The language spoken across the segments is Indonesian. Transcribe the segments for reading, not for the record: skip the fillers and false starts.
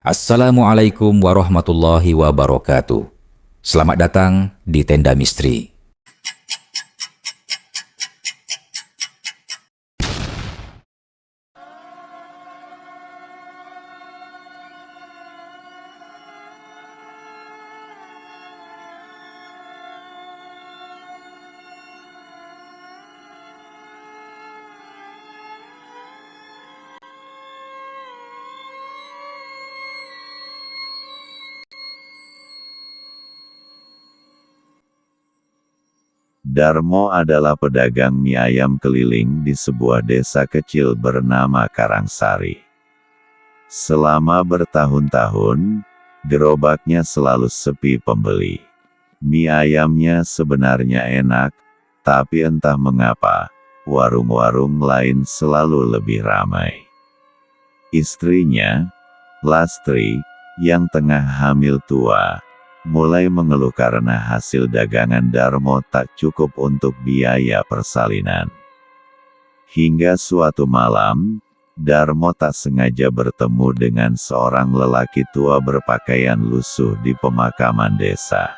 Assalamualaikum warahmatullahi wabarakatuh. Selamat datang di Tenda Misteri. Darmo adalah pedagang mie ayam keliling di sebuah desa kecil bernama Karangsari. Selama bertahun-tahun, gerobaknya selalu sepi pembeli. Mie ayamnya sebenarnya enak, tapi entah mengapa, warung-warung lain selalu lebih ramai. Istrinya, Lastri, yang tengah hamil tua, mulai mengeluh karena hasil dagangan Darmo tak cukup untuk biaya persalinan. Hingga suatu malam, Darmo tak sengaja bertemu dengan seorang lelaki tua berpakaian lusuh di pemakaman desa.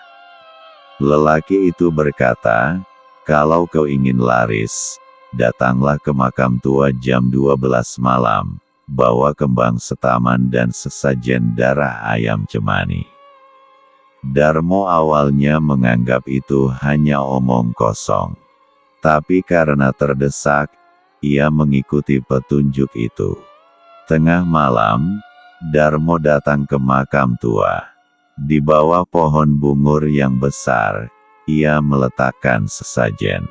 Lelaki itu berkata, "Kalau kau ingin laris, datanglah ke makam tua jam 12 malam, bawa kembang setaman dan sesajen darah ayam cemani." Darmo awalnya menganggap itu hanya omong kosong. Tapi karena terdesak, ia mengikuti petunjuk itu. Tengah malam, Darmo datang ke makam tua. Di bawah pohon bungur yang besar, ia meletakkan sesajen.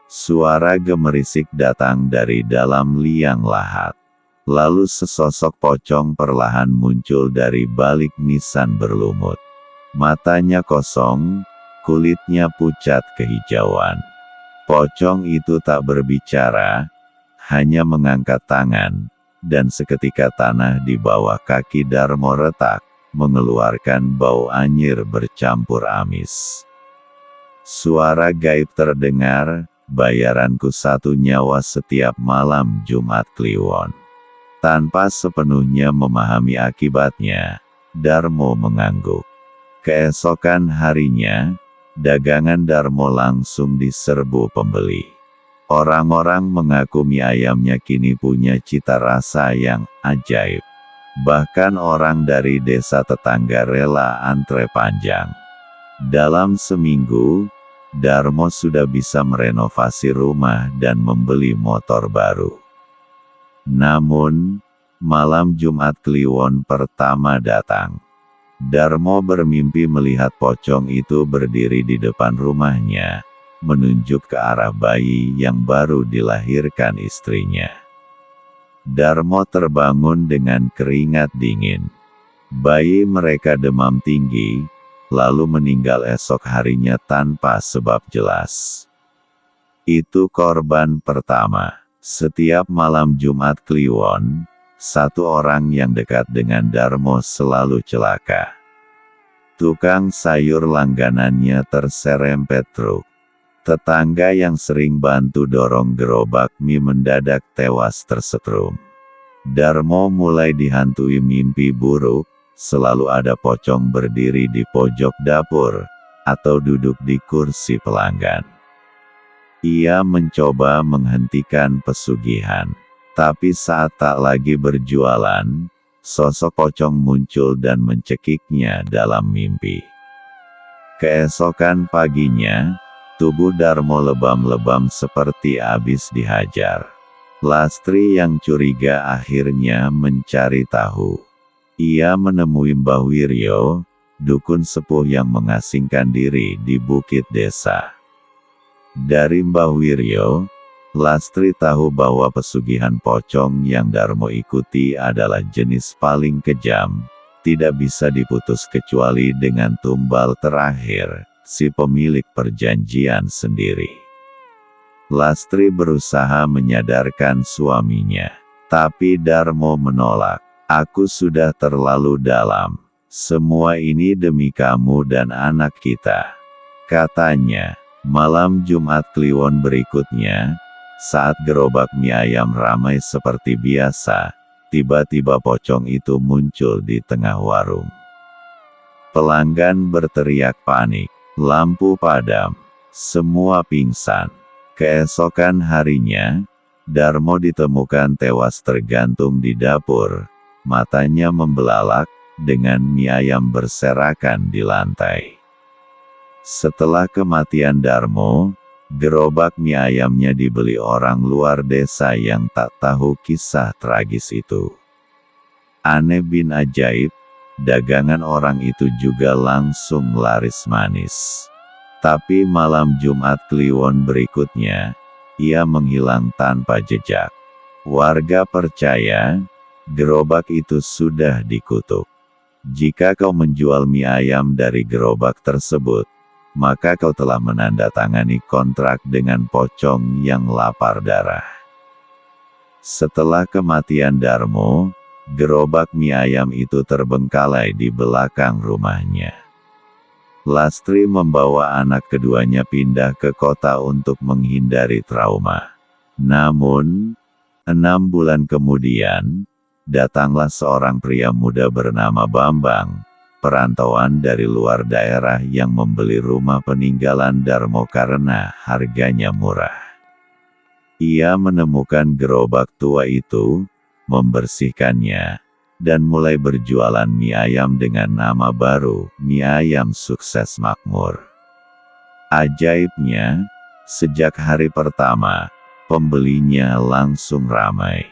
Suara gemerisik datang dari dalam liang lahat. Lalu sesosok pocong perlahan muncul dari balik nisan berlumut. Matanya kosong, kulitnya pucat kehijauan. Pocong itu tak berbicara, hanya mengangkat tangan, dan seketika tanah di bawah kaki Darmo retak, mengeluarkan bau anyir bercampur amis. Suara gaib terdengar, "Bayaranku 1 nyawa setiap malam Jumat Kliwon." Tanpa sepenuhnya memahami akibatnya, Darmo mengangguk. Keesokan harinya, dagangan Darmo langsung diserbu pembeli. Orang-orang mengaku mie ayamnya kini punya cita rasa yang ajaib. Bahkan orang dari desa tetangga rela antre panjang. Dalam seminggu, Darmo sudah bisa merenovasi rumah dan membeli motor baru. Namun, malam Jumat Kliwon pertama datang. Darmo bermimpi melihat pocong itu berdiri di depan rumahnya, menunjuk ke arah bayi yang baru dilahirkan istrinya. Darmo terbangun dengan keringat dingin. Bayi mereka demam tinggi, lalu meninggal esok harinya tanpa sebab jelas. Itu korban pertama. Setiap malam Jumat Kliwon, satu orang yang dekat dengan Darmo selalu celaka. Tukang sayur langganannya terserempet truk. Tetangga yang sering bantu dorong gerobak mie mendadak tewas tersetrum. Darmo mulai dihantui mimpi buruk, selalu ada pocong berdiri di pojok dapur, atau duduk di kursi pelanggan. Ia mencoba menghentikan pesugihan. Tapi saat tak lagi berjualan, sosok pocong muncul dan mencekiknya dalam mimpi. Keesokan paginya, tubuh Darmo lebam-lebam seperti habis dihajar. Lastri yang curiga akhirnya mencari tahu. Ia menemui Mbah Wiryo, dukun sepuh yang mengasingkan diri di bukit desa. Dari Mbah Wiryo, Lastri tahu bahwa pesugihan pocong yang Darmo ikuti adalah jenis paling kejam, tidak bisa diputus kecuali dengan tumbal terakhir, si pemilik perjanjian sendiri. Lastri berusaha menyadarkan suaminya, tapi Darmo menolak. "Aku sudah terlalu dalam. Semua ini demi kamu dan anak kita," katanya. Malam Jumat Kliwon berikutnya, saat gerobak mie ayam ramai seperti biasa, tiba-tiba pocong itu muncul di tengah warung. Pelanggan berteriak panik, lampu padam, semua pingsan. Keesokan harinya, Darmo ditemukan tewas tergantung di dapur, matanya membelalak, dengan mie ayam berserakan di lantai. Setelah kematian Darmo, gerobak mie ayamnya dibeli orang luar desa yang tak tahu kisah tragis itu. Aneh bin ajaib, dagangan orang itu juga langsung laris manis. Tapi malam Jumat Kliwon berikutnya, ia menghilang tanpa jejak. Warga percaya, gerobak itu sudah dikutuk. Jika kau menjual mie ayam dari gerobak tersebut, maka kau telah menandatangani kontrak dengan pocong yang lapar darah. Setelah kematian Darmo, gerobak mie ayam itu terbengkalai di belakang rumahnya. Lastri membawa anak keduanya pindah ke kota untuk menghindari trauma. Namun, 6 bulan kemudian, datanglah seorang pria muda bernama Bambang, perantauan dari luar daerah yang membeli rumah peninggalan Darmo karena harganya murah. Ia menemukan gerobak tua itu, membersihkannya, dan mulai berjualan mie ayam dengan nama baru, Mie Ayam Sukses Makmur. Ajaibnya, sejak hari pertama, pembelinya langsung ramai.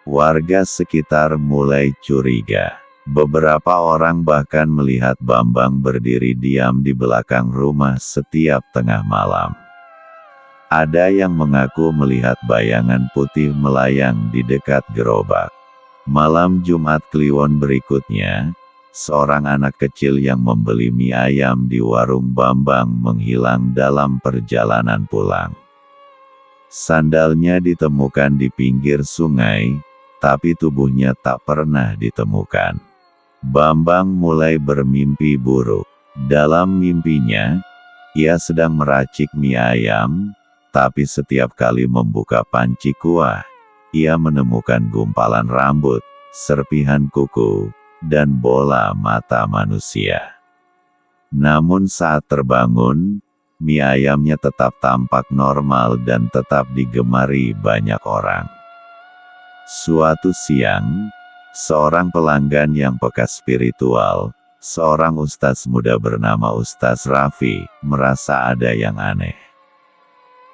Warga sekitar mulai curiga. Beberapa orang bahkan melihat Bambang berdiri diam di belakang rumah setiap tengah malam. Ada yang mengaku melihat bayangan putih melayang di dekat gerobak. Malam Jumat Kliwon berikutnya, seorang anak kecil yang membeli mie ayam di warung Bambang menghilang dalam perjalanan pulang. Sandalnya ditemukan di pinggir sungai, tapi tubuhnya tak pernah ditemukan. Bambang mulai bermimpi buruk. Dalam mimpinya, ia sedang meracik mie ayam, tapi setiap kali membuka panci kuah, ia menemukan gumpalan rambut, serpihan kuku, dan bola mata manusia. Namun saat terbangun, mie ayamnya tetap tampak normal dan tetap digemari banyak orang. Suatu siang, seorang pelanggan yang peka spiritual, seorang ustaz muda bernama Ustaz Raffi, merasa ada yang aneh.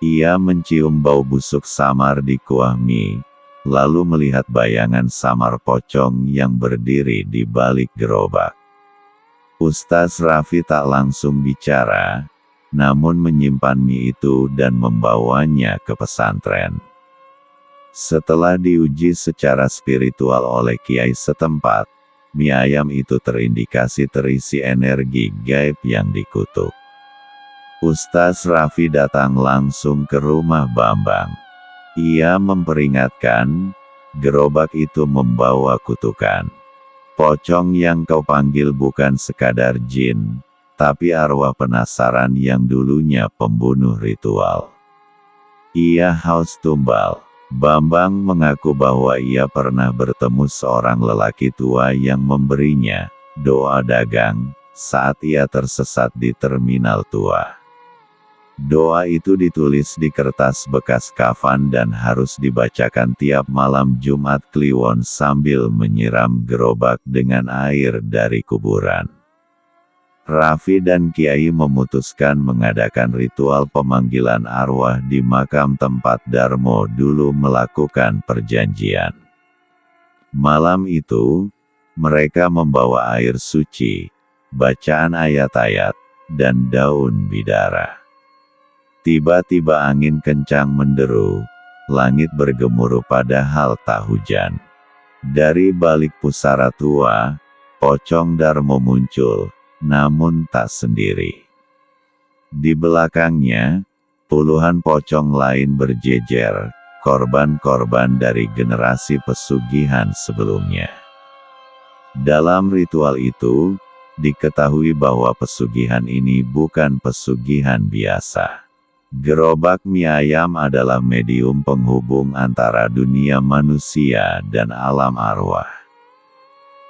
Ia mencium bau busuk samar di kuah mie, lalu melihat bayangan samar pocong yang berdiri di balik gerobak. Ustaz Raffi tak langsung bicara, namun menyimpan mie itu dan membawanya ke pesantren. Setelah diuji secara spiritual oleh kiai setempat, mie ayam itu terindikasi terisi energi gaib yang dikutuk. Ustaz Raffi datang langsung ke rumah Bambang. Ia memperingatkan, gerobak itu membawa kutukan. Pocong yang kau panggil bukan sekadar jin, tapi arwah penasaran yang dulunya pembunuh ritual. Ia haus tumbal. Bambang mengaku bahwa ia pernah bertemu seorang lelaki tua yang memberinya doa dagang saat ia tersesat di terminal tua. Doa itu ditulis di kertas bekas kafan dan harus dibacakan tiap malam Jumat Kliwon sambil menyiram gerobak dengan air dari kuburan. Raffi dan Kiai memutuskan mengadakan ritual pemanggilan arwah di makam tempat Darmo dulu melakukan perjanjian. Malam itu, mereka membawa air suci, bacaan ayat-ayat, dan daun bidara. Tiba-tiba angin kencang menderu, langit bergemuruh padahal tak hujan. Dari balik pusara tua, pocong Darmo muncul, namun tak sendiri. Di belakangnya, puluhan pocong lain berjejer, korban-korban dari generasi pesugihan sebelumnya. Dalam ritual itu, diketahui bahwa pesugihan ini bukan pesugihan biasa. Gerobak mie ayam adalah medium penghubung antara dunia manusia dan alam arwah.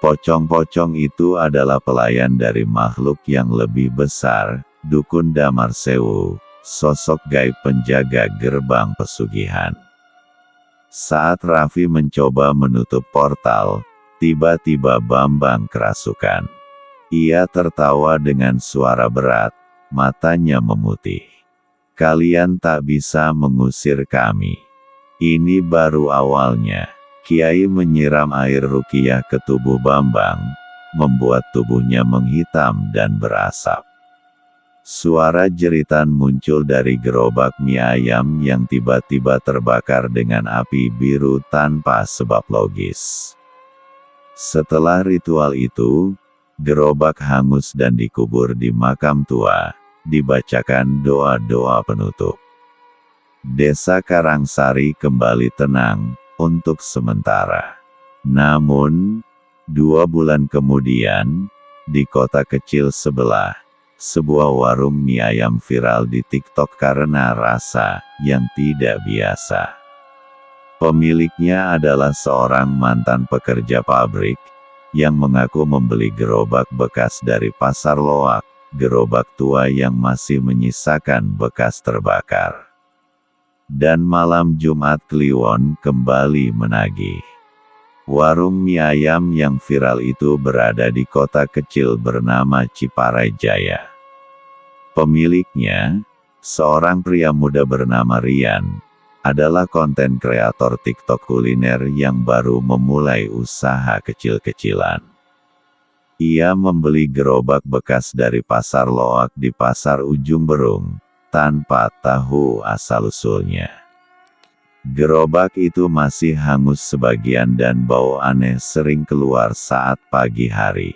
Pocong-pocong itu adalah pelayan dari makhluk yang lebih besar, Dukun Damarsewu, sosok gaib penjaga gerbang pesugihan. Saat Raffi mencoba menutup portal, tiba-tiba Bambang kerasukan. Ia tertawa dengan suara berat, matanya memutih. Kalian tak bisa mengusir kami. Ini baru awalnya. Kiai menyiram air ruqyah ke tubuh Bambang, membuat tubuhnya menghitam dan berasap. Suara jeritan muncul dari gerobak mie ayam yang tiba-tiba terbakar dengan api biru tanpa sebab logis. Setelah ritual itu, gerobak hangus dan dikubur di makam tua. Dibacakan doa-doa penutup. Desa Karangsari kembali tenang, untuk sementara. Namun, 2 bulan kemudian, di kota kecil sebelah, sebuah warung mie ayam viral di TikTok karena rasa yang tidak biasa. Pemiliknya adalah seorang mantan pekerja pabrik, yang mengaku membeli gerobak bekas dari pasar loak, gerobak tua yang masih menyisakan bekas terbakar. Dan malam Jumat Kliwon kembali menagih. Warung mie ayam yang viral itu berada di kota kecil bernama Ciparai Jaya. Pemiliknya, seorang pria muda bernama Rian, adalah konten kreator TikTok kuliner yang baru memulai usaha kecil-kecilan. Ia membeli gerobak bekas dari pasar loak di pasar Ujung Berung, tanpa tahu asal-usulnya. Gerobak itu masih hangus sebagian dan bau aneh sering keluar saat pagi hari.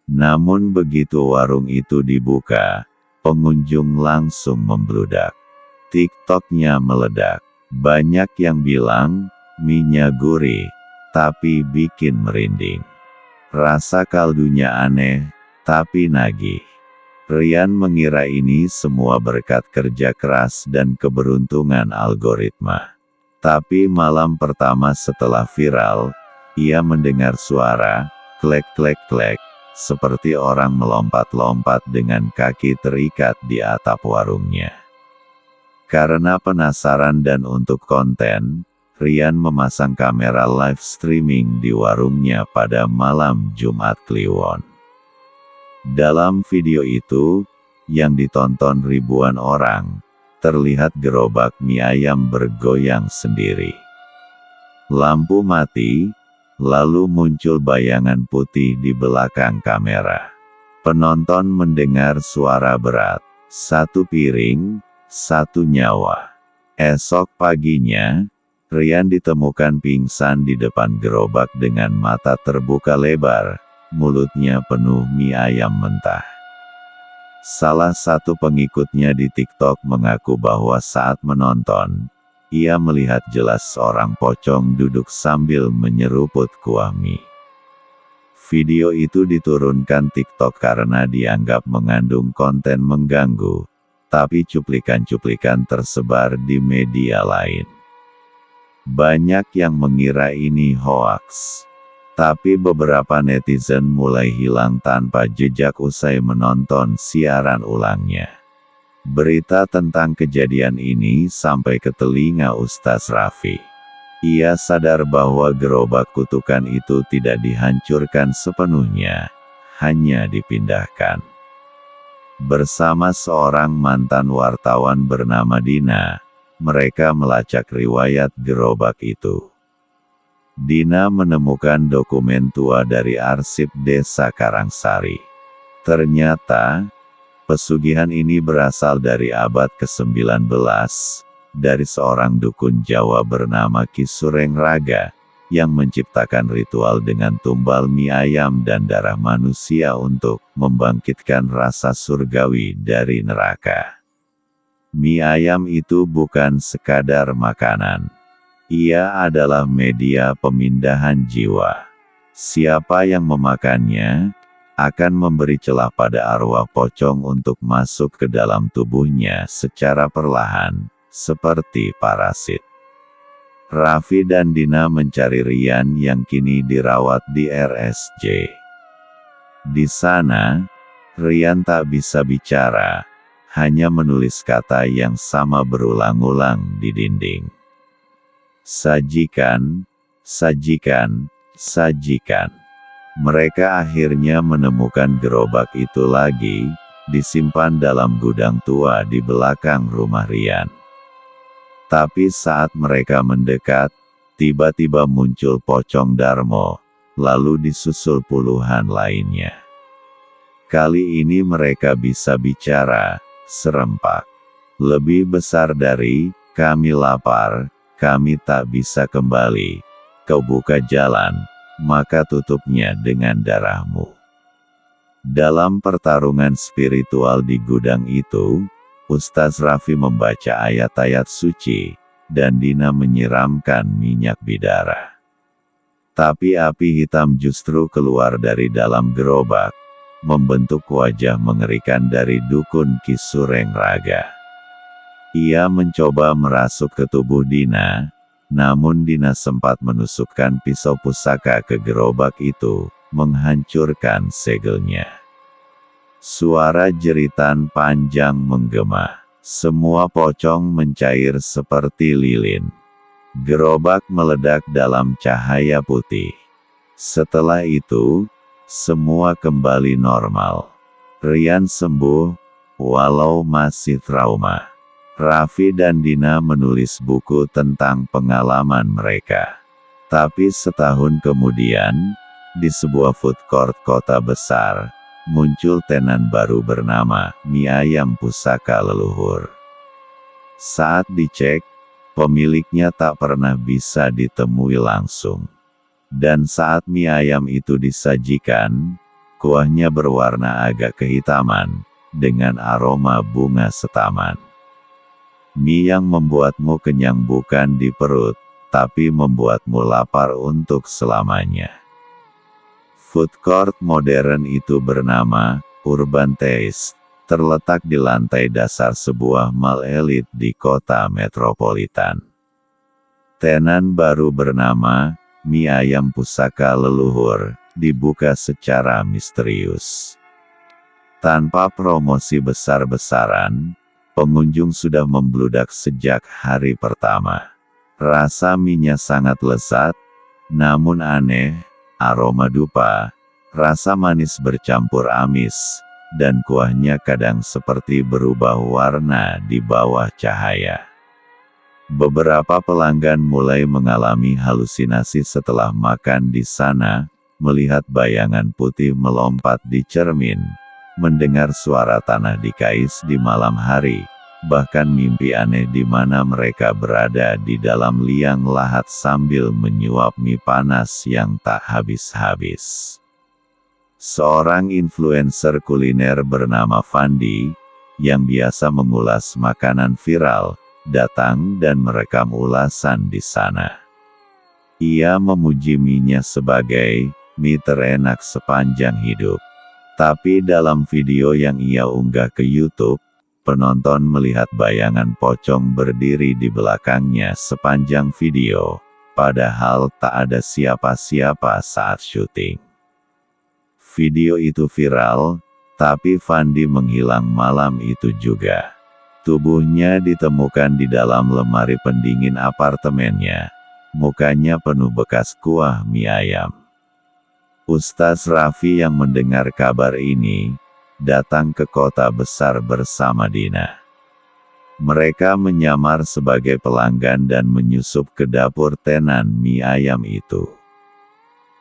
Namun begitu warung itu dibuka, pengunjung langsung membludak. TikToknya meledak. Banyak yang bilang, mie-nya gurih, tapi bikin merinding. Rasa kaldunya aneh, tapi nagih. Rian mengira ini semua berkat kerja keras dan keberuntungan algoritma. Tapi malam pertama setelah viral, ia mendengar suara, klek-klek-klek, seperti orang melompat-lompat dengan kaki terikat di atap warungnya. Karena penasaran dan untuk konten, Rian memasang kamera live streaming di warungnya pada malam Jumat Kliwon. Dalam video itu, yang ditonton ribuan orang, terlihat gerobak mie ayam bergoyang sendiri. Lampu mati, lalu muncul bayangan putih di belakang kamera. Penonton mendengar suara berat, 1 piring, 1 nyawa. Esok paginya, Rian ditemukan pingsan di depan gerobak dengan mata terbuka lebar, mulutnya penuh mie ayam mentah. Salah satu pengikutnya di TikTok mengaku bahwa saat menonton, ia melihat jelas seorang pocong duduk sambil menyeruput kuah mie. Video itu diturunkan TikTok karena dianggap mengandung konten mengganggu, tapi cuplikan-cuplikan tersebar di media lain. Banyak yang mengira ini hoaks. Tapi beberapa netizen mulai hilang tanpa jejak usai menonton siaran ulangnya. Berita tentang kejadian ini sampai ke telinga Ustaz Raffi. Ia sadar bahwa gerobak kutukan itu tidak dihancurkan sepenuhnya, hanya dipindahkan. Bersama seorang mantan wartawan bernama Dina, mereka melacak riwayat gerobak itu. Dina menemukan dokumen tua dari arsip Desa Karangsari. Ternyata, pesugihan ini berasal dari abad ke-19, dari seorang dukun Jawa bernama Ki Sureng Raga, yang menciptakan ritual dengan tumbal mie ayam dan darah manusia untuk membangkitkan rasa surgawi dari neraka. Mie ayam itu bukan sekadar makanan. Ia adalah media pemindahan jiwa. Siapa yang memakannya, akan memberi celah pada arwah pocong untuk masuk ke dalam tubuhnya secara perlahan, seperti parasit. Raffi dan Dina mencari Rian yang kini dirawat di RSJ. Di sana, Rian tak bisa bicara, hanya menulis kata yang sama berulang-ulang di dinding. Sajikan, sajikan, sajikan. Mereka akhirnya menemukan gerobak itu lagi, disimpan dalam gudang tua di belakang rumah Rian. Tapi saat mereka mendekat, tiba-tiba muncul pocong Darmo, lalu disusul puluhan lainnya. Kali ini mereka bisa bicara, serempak. Lebih besar dari, kami lapar, kami tak bisa kembali. Kau buka jalan, maka tutupnya dengan darahmu. Dalam pertarungan spiritual di gudang itu, Ustaz Raffi membaca ayat-ayat suci, dan Dina menyiramkan minyak bidara. Tapi api hitam justru keluar dari dalam gerobak, membentuk wajah mengerikan dari dukun Ki Sureng Raga. Ia mencoba merasuk ke tubuh Dina, namun Dina sempat menusukkan pisau pusaka ke gerobak itu, menghancurkan segelnya. Suara jeritan panjang menggema. Semua pocong mencair seperti lilin. Gerobak meledak dalam cahaya putih. Setelah itu, semua kembali normal. Rian sembuh, walau masih trauma. Raffi dan Dina menulis buku tentang pengalaman mereka. Tapi setahun kemudian, di sebuah food court kota besar, muncul tenan baru bernama mie ayam pusaka leluhur. Saat dicek, pemiliknya tak pernah bisa ditemui langsung. Dan saat mie ayam itu disajikan, kuahnya berwarna agak kehitaman, dengan aroma bunga setaman. Mie yang membuatmu kenyang bukan di perut, tapi membuatmu lapar untuk selamanya. Food court modern itu bernama Urban Taste, terletak di lantai dasar sebuah mall elit di kota metropolitan. Tenan baru bernama mie ayam pusaka leluhur, dibuka secara misterius. Tanpa promosi besar-besaran, pengunjung sudah membludak sejak hari pertama. Rasa mie-nya sangat lezat, namun aneh. Aroma dupa, rasa manis bercampur amis, dan kuahnya kadang seperti berubah warna di bawah cahaya. Beberapa pelanggan mulai mengalami halusinasi setelah makan di sana, melihat bayangan putih melompat di cermin, mendengar suara tanah dikais di malam hari, bahkan mimpi aneh di mana mereka berada di dalam liang lahat sambil menyuap mie panas yang tak habis-habis. Seorang influencer kuliner bernama Fandi, yang biasa mengulas makanan viral, datang dan merekam ulasan di sana. Ia memuji mie-nya sebagai mie terenak sepanjang hidup. Tapi dalam video yang ia unggah ke YouTube, penonton melihat bayangan pocong berdiri di belakangnya sepanjang video, padahal tak ada siapa-siapa saat syuting. Video itu viral, tapi Fandi menghilang malam itu juga. Tubuhnya ditemukan di dalam lemari pendingin apartemennya, mukanya penuh bekas kuah mie ayam. Ustaz Raffi yang mendengar kabar ini, datang ke kota besar bersama Dina. Mereka menyamar sebagai pelanggan dan menyusup ke dapur tenan mie ayam itu.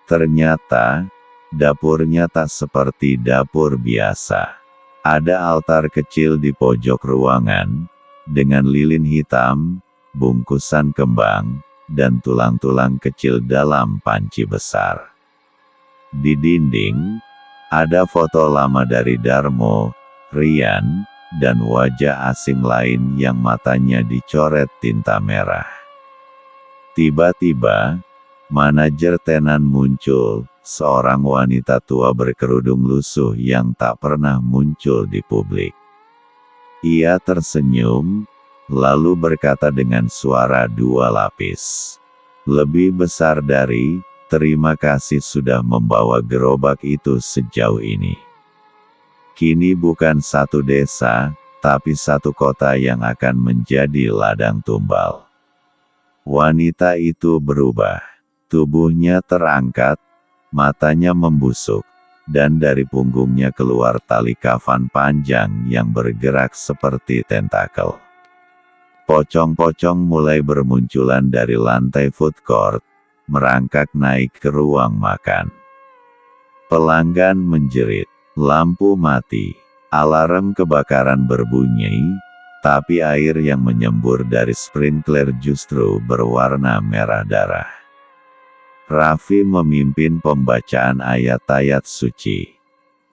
Ternyata, dapurnya tak seperti dapur biasa. Ada altar kecil di pojok ruangan, dengan lilin hitam, bungkusan kembang, dan tulang-tulang kecil dalam panci besar. Di dinding, ada foto lama dari Darmo, Rian, dan wajah asing lain yang matanya dicoret tinta merah. Tiba-tiba, manajer tenan muncul, seorang wanita tua berkerudung lusuh yang tak pernah muncul di publik. Ia tersenyum, lalu berkata dengan suara dua lapis. Lebih besar dari, terima kasih sudah membawa gerobak itu sejauh ini. Kini bukan satu desa, tapi satu kota yang akan menjadi ladang tumbal. Wanita itu berubah. Tubuhnya terangkat, matanya membusuk, dan dari punggungnya keluar tali kafan panjang yang bergerak seperti tentakel. Pocong-pocong mulai bermunculan dari lantai food court, merangkak naik ke ruang makan. Pelanggan menjerit, lampu mati, alarm kebakaran berbunyi, tapi air yang menyembur dari sprinkler justru berwarna merah darah. Raffi memimpin pembacaan ayat-ayat suci.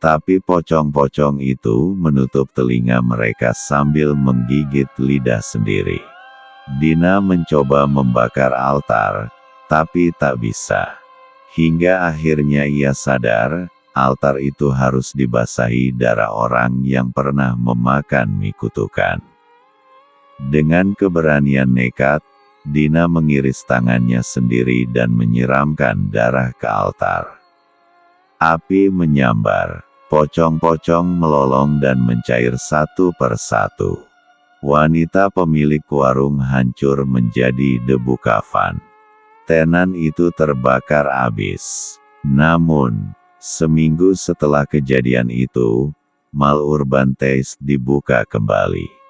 Tapi pocong-pocong itu menutup telinga mereka sambil menggigit lidah sendiri. Dina mencoba membakar altar, tapi tak bisa. Hingga akhirnya ia sadar, altar itu harus dibasahi darah orang yang pernah memakan mie kutukan. Dengan keberanian nekat, Dina mengiris tangannya sendiri dan menyiramkan darah ke altar. Api menyambar, pocong-pocong melolong dan mencair satu persatu. Wanita pemilik warung hancur menjadi debu kafan. Tenan itu terbakar abis. Namun, seminggu setelah kejadian itu, Mall Urban Taste dibuka kembali.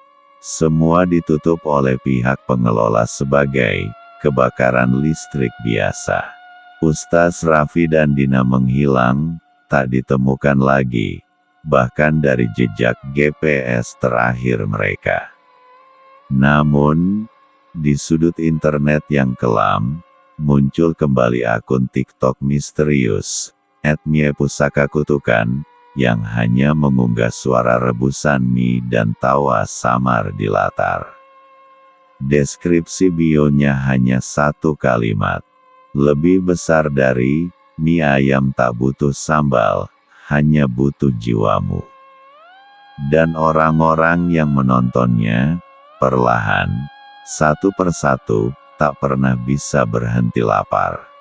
Semua ditutup oleh pihak pengelola sebagai kebakaran listrik biasa. Ustaz Raffi dan Dina menghilang, tak ditemukan lagi, bahkan dari jejak GPS terakhir mereka. Namun, di sudut internet yang kelam, muncul kembali akun TikTok misterius, @myepusakakutukan, yang hanya mengunggah suara rebusan mie dan tawa samar di latar. Deskripsi bionya hanya satu kalimat. Lebih besar dari, mie ayam tak butuh sambal, hanya butuh jiwamu. Dan orang-orang yang menontonnya, perlahan, satu persatu, tak pernah bisa berhenti lapar.